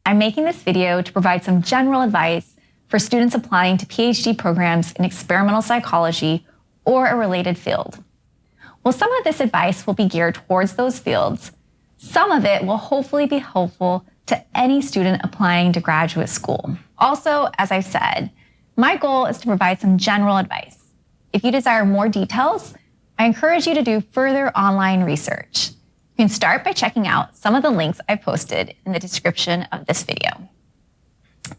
I'm making this video to provide some general advice for students applying to PhD programs in experimental psychology or a related field. While some of this advice will be geared towards those fields, some of it will hopefully be helpful to any student applying to graduate school. Also, as I've said, my goal is to provide some general advice. If you desire more details, I encourage you to do further online research. You can start by checking out some of the links I've posted in the description of this video.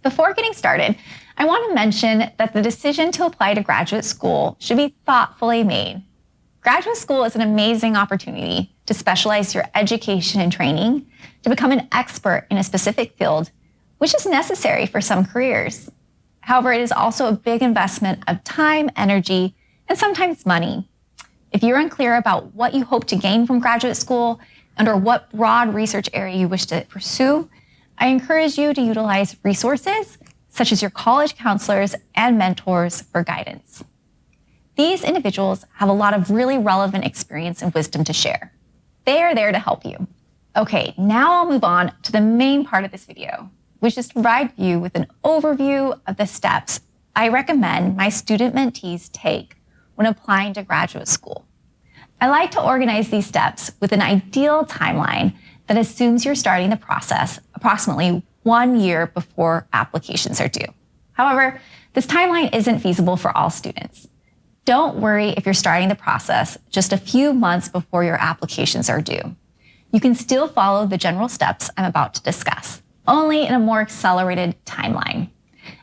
Before getting started, I want to mention that the decision to apply to graduate school should be thoughtfully made. Graduate school is an amazing opportunity to specialize your education and training to become an expert in a specific field, which is necessary for some careers. However, it is also a big investment of time, energy, and sometimes money. If you're unclear about what you hope to gain from graduate school and/or what broad research area you wish to pursue, I encourage you to utilize resources such as your college counselors and mentors for guidance. These individuals have a lot of really relevant experience and wisdom to share. They are there to help you. Okay, now I'll move on to the main part of this video, which is to provide you with an overview of the steps I recommend my student mentees take when applying to graduate school. I like to organize these steps with an ideal timeline that assumes you're starting the process approximately 1 year before applications are due. However, this timeline isn't feasible for all students. Don't worry if you're starting the process just a few months before your applications are due. You can still follow the general steps I'm about to discuss, only in a more accelerated timeline.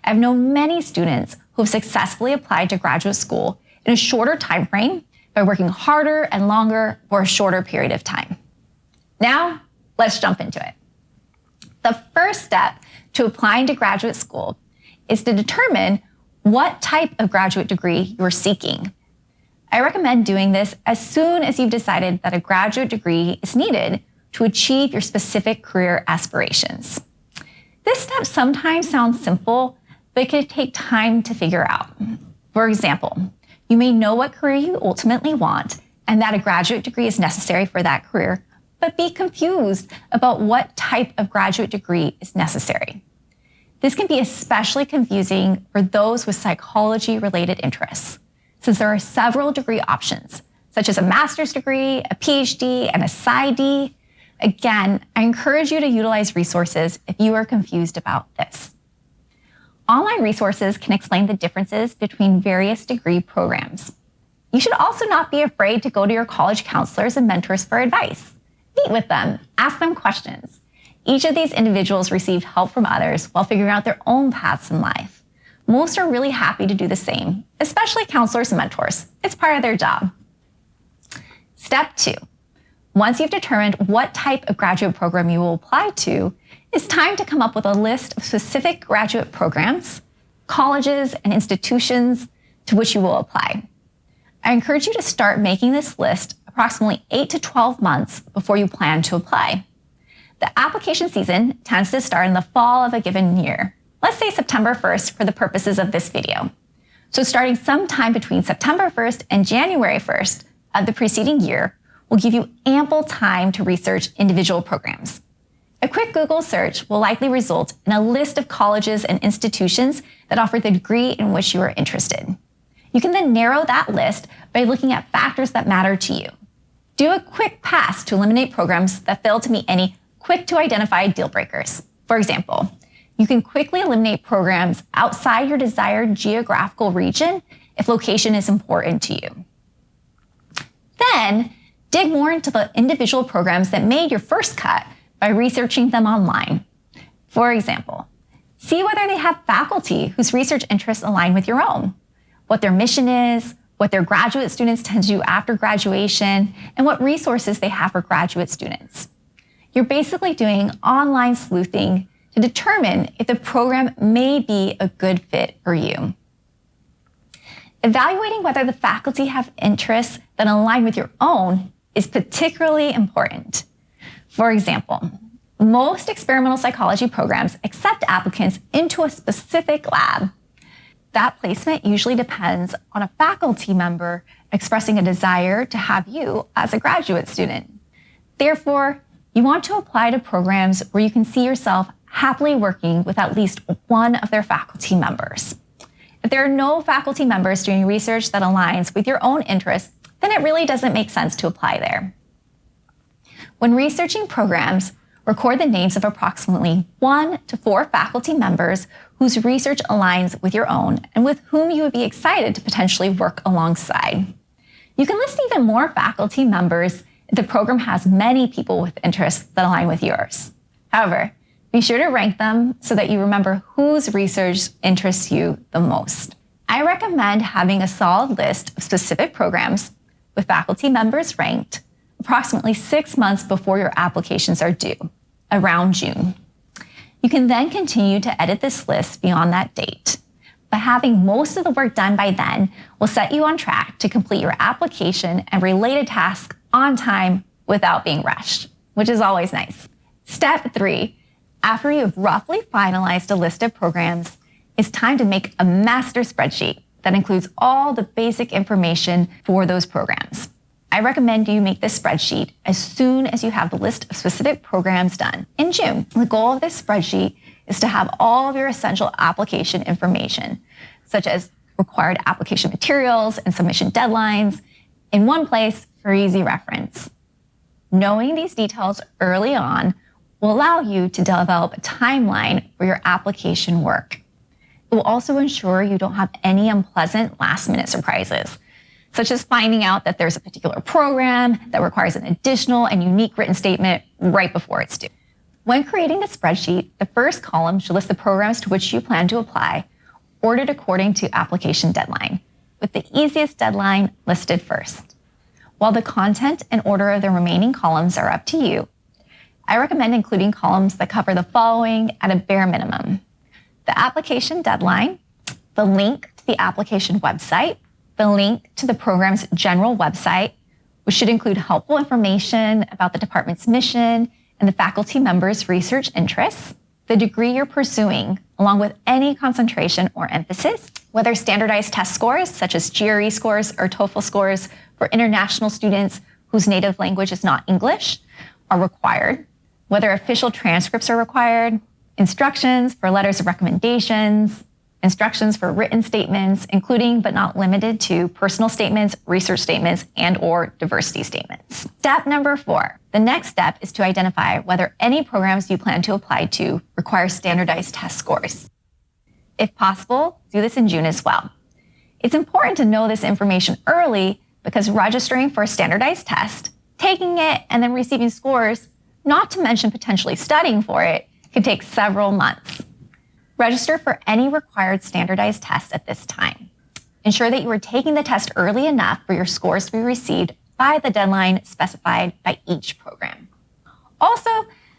I've known many students who have successfully applied to graduate school in a shorter time frame by working harder and longer for a shorter period of time. Now, let's jump into it. The first step to applying to graduate school is to determine what type of graduate degree you're seeking. I recommend doing this as soon as you've decided that a graduate degree is needed to achieve your specific career aspirations. This step sometimes sounds simple, but it can take time to figure out. For example, you may know what career you ultimately want and that a graduate degree is necessary for that career, but be confused about what type of graduate degree is necessary. This can be especially confusing for those with psychology-related interests, since there are several degree options, such as a master's degree, a PhD, and a PsyD. Again, I encourage you to utilize resources if you are confused about this. Online resources can explain the differences between various degree programs. You should also not be afraid to go to your college counselors and mentors for advice. Meet with them, ask them questions. Each of these individuals received help from others while figuring out their own paths in life. Most are really happy to do the same, especially counselors and mentors. It's part of their job. Step 2. Once you've determined what type of graduate program you will apply to, it's time to come up with a list of specific graduate programs, colleges, and institutions to which you will apply. I encourage you to start making this list approximately 8 to 12 months before you plan to apply. The application season tends to start in the fall of a given year. Let's say September 1st for the purposes of this video. So starting sometime between September 1st and January 1st of the preceding year will give you ample time to research individual programs. A quick Google search will likely result in a list of colleges and institutions that offer the degree in which you are interested. You can then narrow that list by looking at factors that matter to you. Do a quick pass to eliminate programs that fail to meet any quick-to-identify deal breakers. For example, you can quickly eliminate programs outside your desired geographical region if location is important to you. Then, dig more into the individual programs that made your first cut by researching them online. For example, see whether they have faculty whose research interests align with your own, what their mission is, what their graduate students tend to do after graduation, and what resources they have for graduate students. You're basically doing online sleuthing to determine if the program may be a good fit for you. Evaluating whether the faculty have interests that align with your own is particularly important. For example, most experimental psychology programs accept applicants into a specific lab. That placement usually depends on a faculty member expressing a desire to have you as a graduate student. Therefore, you want to apply to programs where you can see yourself happily working with at least one of their faculty members. If there are no faculty members doing research that aligns with your own interests, then it really doesn't make sense to apply there. When researching programs, record the names of approximately 1 to 4 faculty members whose research aligns with your own and with whom you would be excited to potentially work alongside. You can list even more faculty members if the program has many people with interests that align with yours. However, be sure to rank them so that you remember whose research interests you the most. I recommend having a solid list of specific programs with faculty members ranked approximately 6 months before your applications are due, around June. You can then continue to edit this list beyond that date. But having most of the work done by then will set you on track to complete your application and related tasks on time without being rushed, which is always nice. Step 3, after you've roughly finalized a list of programs, it's time to make a master spreadsheet that includes all the basic information for those programs. I recommend you make this spreadsheet as soon as you have the list of specific programs done in June. The goal of this spreadsheet is to have all of your essential application information, such as required application materials and submission deadlines, in one place for easy reference. Knowing these details early on will allow you to develop a timeline for your application work. It will also ensure you don't have any unpleasant last-minute surprises, such as finding out that there's a particular program that requires an additional and unique written statement right before it's due. When creating the spreadsheet, the first column should list the programs to which you plan to apply, ordered according to application deadline, with the easiest deadline listed first. While the content and order of the remaining columns are up to you, I recommend including columns that cover the following at a bare minimum: the application deadline, the link to the application website, the link to the program's general website, which should include helpful information about the department's mission and the faculty members' research interests, the degree you're pursuing, along with any concentration or emphasis, whether standardized test scores, such as GRE scores or TOEFL scores for international students whose native language is not English, are required, whether official transcripts are required, instructions for letters of recommendations, instructions for written statements, including but not limited to personal statements, research statements, and/or diversity statements. Step number 4. The next step is to identify whether any programs you plan to apply to require standardized test scores. If possible, do this in June as well. It's important to know this information early because registering for a standardized test, taking it, and then receiving scores, not to mention potentially studying for it, could take several months. Register for any required standardized tests at this time. Ensure that you are taking the test early enough for your scores to be received by the deadline specified by each program. Also,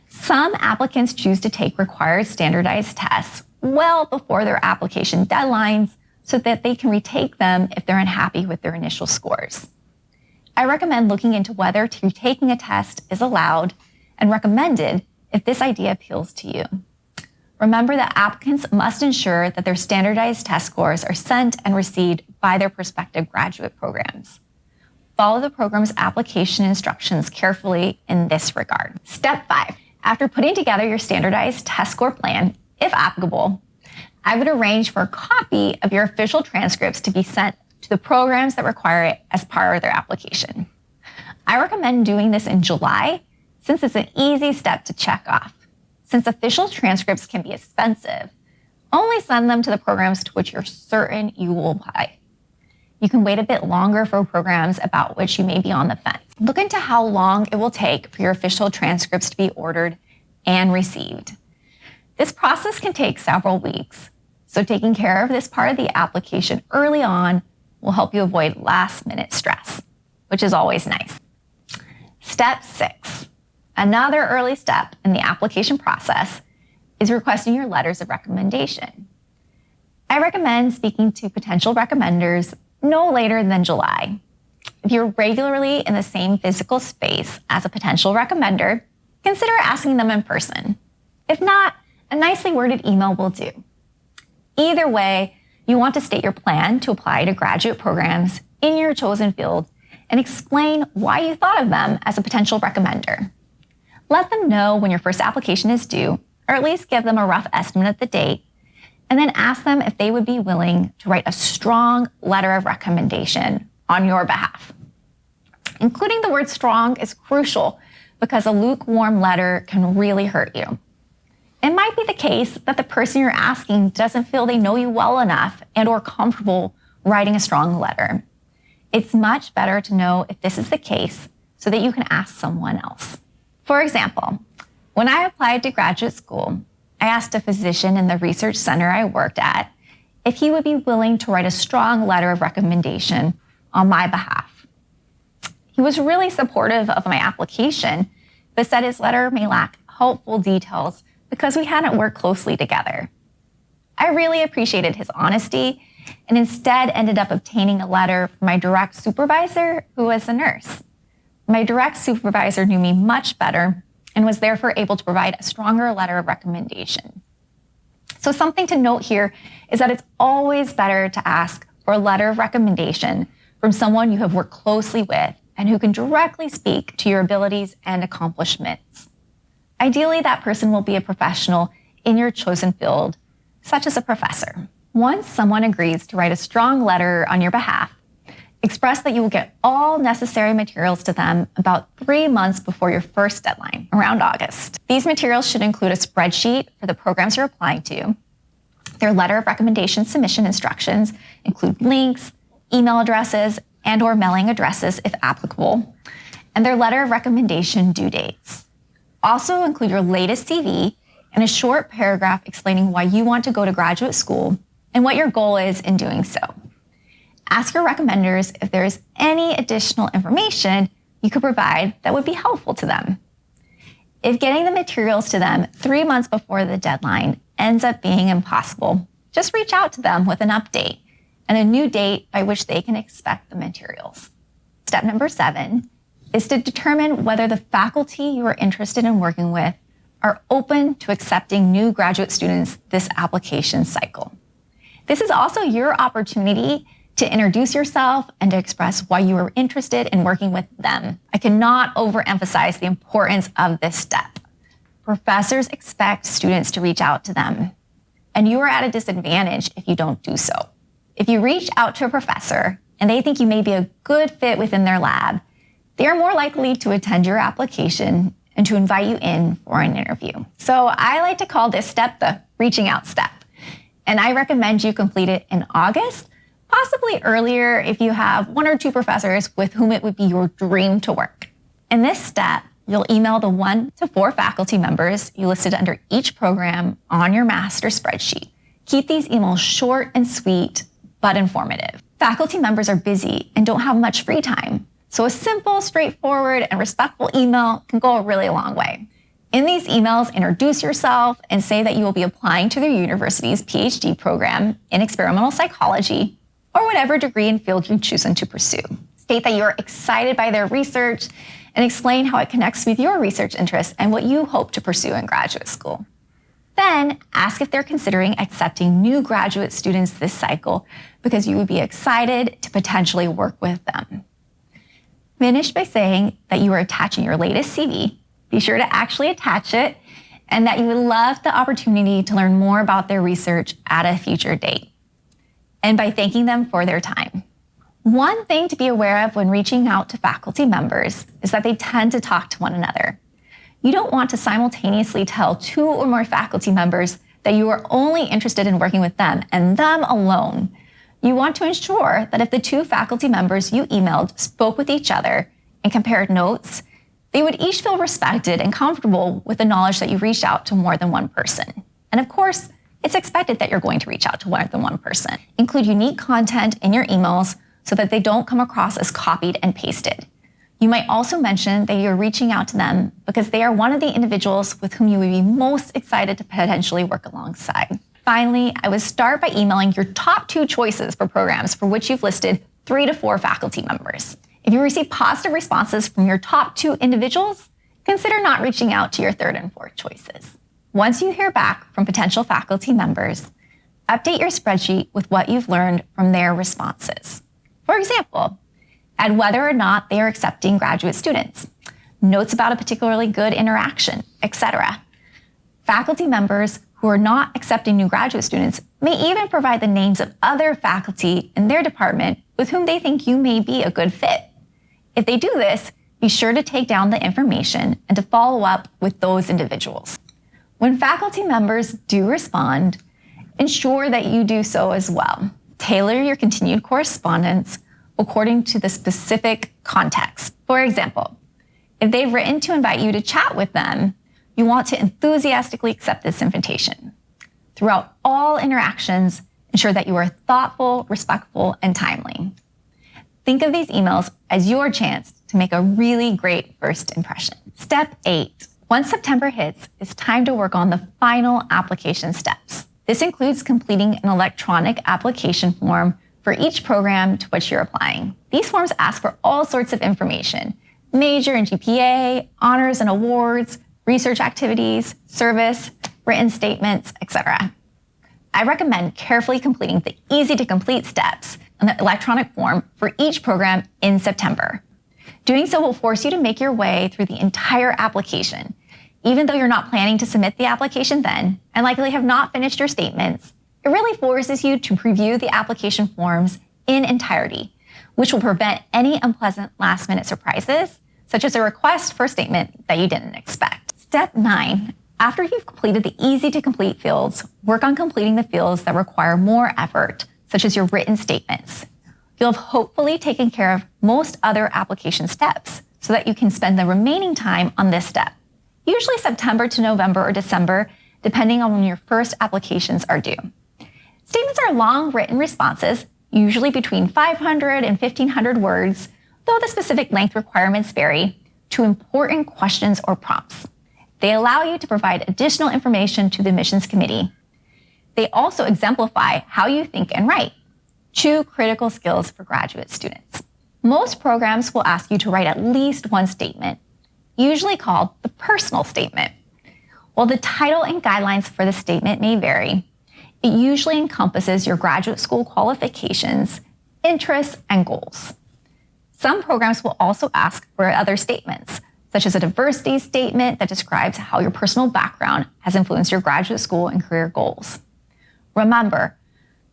some applicants choose to take required standardized tests well before their application deadlines so that they can retake them if they're unhappy with their initial scores. I recommend looking into whether taking a test is allowed and recommended if this idea appeals to you. Remember that applicants must ensure that their standardized test scores are sent and received by their prospective graduate programs. Follow the program's application instructions carefully in this regard. Step 5. After putting together your standardized test score plan, if applicable, I would arrange for a copy of your official transcripts to be sent to the programs that require it as part of their application. I recommend doing this in July since it's an easy step to check off. Since official transcripts can be expensive, only send them to the programs to which you're certain you will apply. You can wait a bit longer for programs about which you may be on the fence. Look into how long it will take for your official transcripts to be ordered and received. This process can take several weeks, so taking care of this part of the application early on will help you avoid last-minute stress, which is always nice. Step 6. Another early step in the application process is requesting your letters of recommendation. I recommend speaking to potential recommenders no later than July. If you're regularly in the same physical space as a potential recommender, consider asking them in person. If not, a nicely worded email will do. Either way, you want to state your plan to apply to graduate programs in your chosen field and explain why you thought of them as a potential recommender. Let them know when your first application is due or at least give them a rough estimate of the date, and then ask them if they would be willing to write a strong letter of recommendation on your behalf. Including the word strong is crucial because a lukewarm letter can really hurt you. It might be the case that the person you're asking doesn't feel they know you well enough and or comfortable writing a strong letter. It's much better to know if this is the case so that you can ask someone else. For example, when I applied to graduate school, I asked a physician in the research center I worked at if he would be willing to write a strong letter of recommendation on my behalf. He was really supportive of my application, but said his letter may lack helpful details because we hadn't worked closely together. I really appreciated his honesty and instead ended up obtaining a letter from my direct supervisor, who was a nurse. My direct supervisor knew me much better and was therefore able to provide a stronger letter of recommendation. So something to note here is that it's always better to ask for a letter of recommendation from someone you have worked closely with and who can directly speak to your abilities and accomplishments. Ideally, that person will be a professional in your chosen field, such as a professor. Once someone agrees to write a strong letter on your behalf, express that you will get all necessary materials to them about 3 months before your first deadline, around August. These materials should include a spreadsheet for the programs you're applying to. Their letter of recommendation submission instructions include links, email addresses, and or mailing addresses if applicable, and their letter of recommendation due dates. Also include your latest CV and a short paragraph explaining why you want to go to graduate school and what your goal is in doing so. Ask your recommenders if there is any additional information you could provide that would be helpful to them. If getting the materials to them 3 months before the deadline ends up being impossible, just reach out to them with an update and a new date by which they can expect the materials. Step number 7 is to determine whether the faculty you are interested in working with are open to accepting new graduate students this application cycle. This is also your opportunity to introduce yourself and to express why you are interested in working with them. I cannot overemphasize the importance of this step. Professors expect students to reach out to them, and you are at a disadvantage if you don't do so. If you reach out to a professor and they think you may be a good fit within their lab, they are more likely to attend your application and to invite you in for an interview. So I like to call this step the reaching out step, and I recommend you complete it in August, possibly earlier if you have 1 or 2 professors with whom it would be your dream to work. In this step, you'll email the 1 to 4 faculty members you listed under each program on your master spreadsheet. Keep these emails short and sweet, but informative. Faculty members are busy and don't have much free time, so a simple, straightforward, and respectful email can go a really long way. In these emails, introduce yourself and say that you will be applying to their university's PhD program in experimental psychology or whatever degree and field you've chosen to pursue. State that you are excited by their research and explain how it connects with your research interests and what you hope to pursue in graduate school. Then ask if they're considering accepting new graduate students this cycle because you would be excited to potentially work with them. Finish by saying that you are attaching your latest CV. Be sure to actually attach it, and that you would love the opportunity to learn more about their research at a future date. And by thanking them for their time. One thing to be aware of when reaching out to faculty members is that they tend to talk to one another. You don't want to simultaneously tell 2 or more faculty members that you are only interested in working with them and them alone. You want to ensure that if the 2 faculty members you emailed spoke with each other and compared notes, they would each feel respected and comfortable with the knowledge that you reached out to more than one person. And of course, it's expected that you're going to reach out to more than one person. Include unique content in your emails so that they don't come across as copied and pasted. You might also mention that you're reaching out to them because they are one of the individuals with whom you would be most excited to potentially work alongside. Finally, I would start by emailing your top 2 choices for programs for which you've listed 3 to 4 faculty members. If you receive positive responses from your top 2 individuals, consider not reaching out to your 3rd and 4th choices. Once you hear back from potential faculty members, update your spreadsheet with what you've learned from their responses. For example, add whether or not they are accepting graduate students, notes about a particularly good interaction, etc. Faculty members who are not accepting new graduate students may even provide the names of other faculty in their department with whom they think you may be a good fit. If they do this, be sure to take down the information and to follow up with those individuals. When faculty members do respond, ensure that you do so as well. Tailor your continued correspondence according to the specific context. For example, if they've written to invite you to chat with them, you want to enthusiastically accept this invitation. Throughout all interactions, ensure that you are thoughtful, respectful, and timely. Think of these emails as your chance to make a really great first impression. Step 8. Once September hits, it's time to work on the final application steps. This includes completing an electronic application form for each program to which you're applying. These forms ask for all sorts of information: major and GPA, honors and awards, research activities, service, written statements, etc. I recommend carefully completing the easy-to-complete steps on the electronic form for each program in September. Doing so will force you to make your way through the entire application. Even though you're not planning to submit the application then, and likely have not finished your statements, it really forces you to preview the application forms in entirety, which will prevent any unpleasant last-minute surprises, such as a request for a statement that you didn't expect. Step 9. After you've completed the easy-to-complete fields, work on completing the fields that require more effort, such as your written statements. You'll have hopefully taken care of most other application steps so that you can spend the remaining time on this step, usually September to November or December, depending on when your first applications are due. Statements are long written responses, usually between 500 and 1,500 words, though the specific length requirements vary, to important questions or prompts. They allow you to provide additional information to the admissions committee. They also exemplify how you think and write, two critical skills for graduate students. Most programs will ask you to write at least one statement, usually called the personal statement. While the title and guidelines for the statement may vary, it usually encompasses your graduate school qualifications, interests, and goals. Some programs will also ask for other statements, such as a diversity statement that describes how your personal background has influenced your graduate school and career goals. Remember,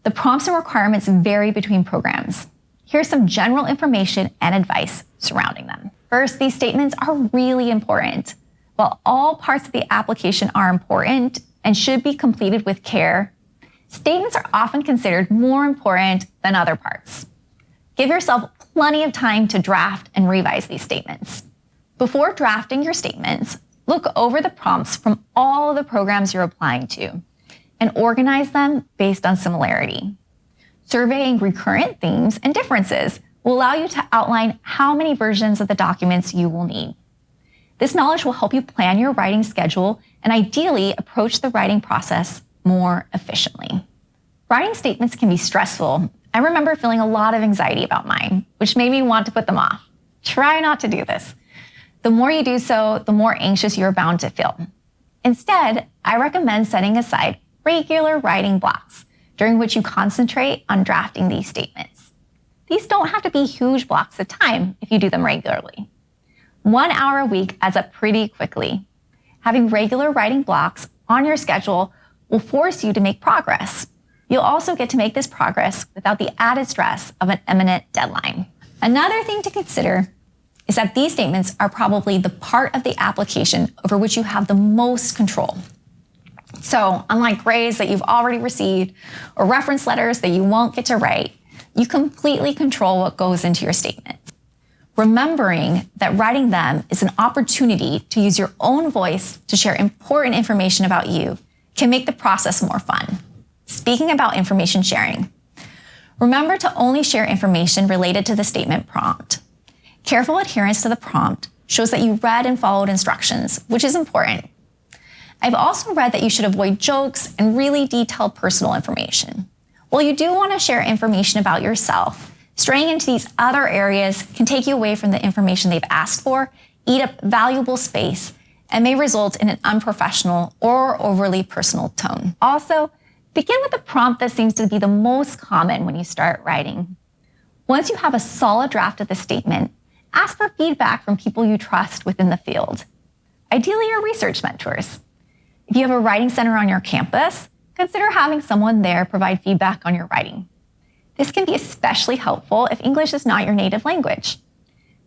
the prompts and requirements vary between programs. Here's some general information and advice surrounding them. First, these statements are really important. While all parts of the application are important and should be completed with care, statements are often considered more important than other parts. Give yourself plenty of time to draft and revise these statements. Before drafting your statements, look over the prompts from all of the programs you're applying to and organize them based on similarity. Surveying recurrent themes and differences will allow you to outline how many versions of the documents you will need. This knowledge will help you plan your writing schedule and ideally approach the writing process more efficiently. Writing statements can be stressful. I remember feeling a lot of anxiety about mine, which made me want to put them off. Try not to do this. The more you do so, the more anxious you're bound to feel. Instead, I recommend setting aside regular writing blocks during which you concentrate on drafting these statements. These don't have to be huge blocks of time if you do them regularly. 1 hour a week adds up pretty quickly. Having regular writing blocks on your schedule will force you to make progress. You'll also get to make this progress without the added stress of an imminent deadline. Another thing to consider is that these statements are probably the part of the application over which you have the most control. So, unlike grades that you've already received or reference letters that you won't get to write, you completely control what goes into your statement. Remembering that writing them is an opportunity to use your own voice to share important information about you can make the process more fun. Speaking about information sharing, remember to only share information related to the statement prompt. Careful adherence to the prompt shows that you read and followed instructions, which is important. I've also read that you should avoid jokes and really detailed personal information. While you do want to share information about yourself, straying into these other areas can take you away from the information they've asked for, eat up valuable space, and may result in an unprofessional or overly personal tone. Also, begin with the prompt that seems to be the most common when you start writing. Once you have a solid draft of the statement, ask for feedback from people you trust within the field. Ideally, your research mentors. If you have a writing center on your campus, consider having someone there provide feedback on your writing. This can be especially helpful if English is not your native language.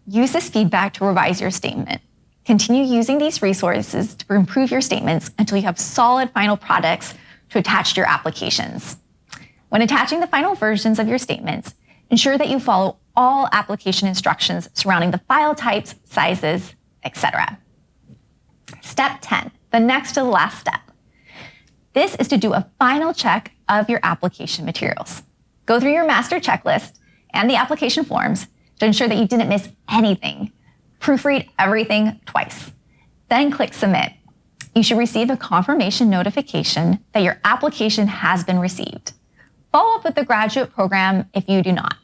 Use this feedback to revise your statement. Continue using these resources to improve your statements until you have solid final products to attach to your applications. When attaching the final versions of your statements, ensure that you follow all application instructions surrounding the file types, sizes, etc. Step 10, the next to the last step. This is to do a final check of your application materials. Go through your master checklist and the application forms to ensure that you didn't miss anything. Proofread everything twice. Then click Submit. You should receive a confirmation notification that your application has been received. Follow up with the graduate program if you do not.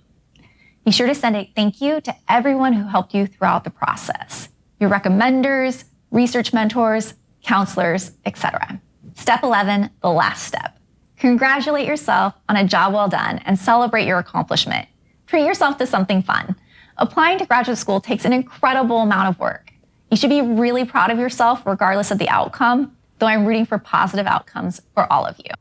Be sure to send a thank you to everyone who helped you throughout the process. Your recommenders, research mentors, counselors, etc. Step 11, the last step. Congratulate yourself on a job well done and celebrate your accomplishment. Treat yourself to something fun. Applying to graduate school takes an incredible amount of work. You should be really proud of yourself regardless of the outcome, though I'm rooting for positive outcomes for all of you.